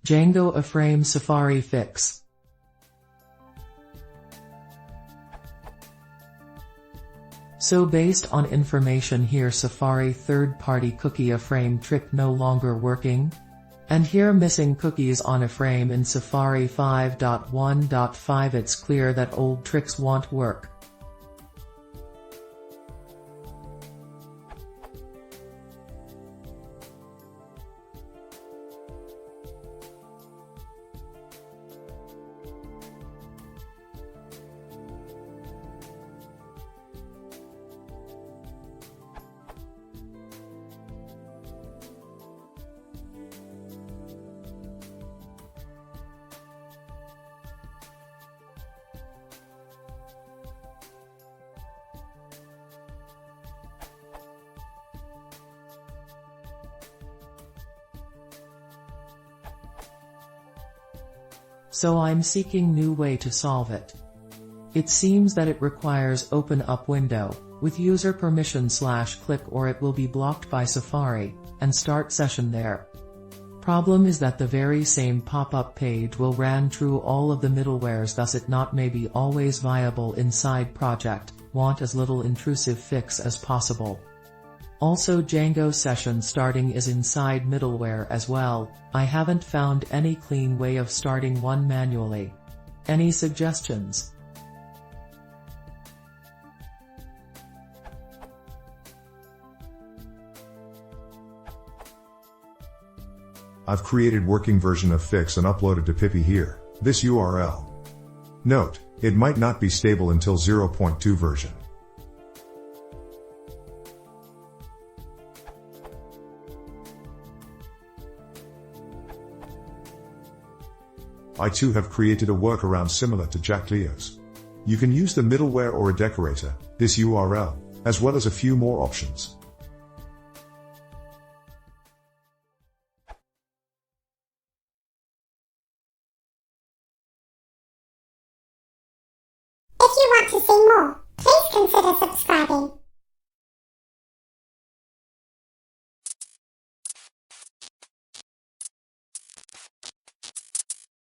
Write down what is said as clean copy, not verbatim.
Django Iframe Safari fix. So based on information here, Safari third-party cookie Iframe trick no longer working? And here missing cookies on Iframe in Safari 5.1.5. It's clear that old tricks won't work. So I'm seeking new way to solve it. It seems that it requires open up window, with user permission /click, or it will be blocked by Safari, and start session there. Problem is that the very same pop-up page will ran through all of the middlewares, thus it not may be always viable inside project, want as little intrusive fix as possible. Also Django session starting is inside middleware as well. I haven't found any clean way of starting one manually. Any suggestions? I've created working version of fix and uploaded to Pippy here, this URL. Note, it might not be stable until 0.2 version. I too have created a workaround similar to Jack Leo's. You can use the middleware or a decorator, this URL, as well as a few more options. If you want to see more, please consider subscribing.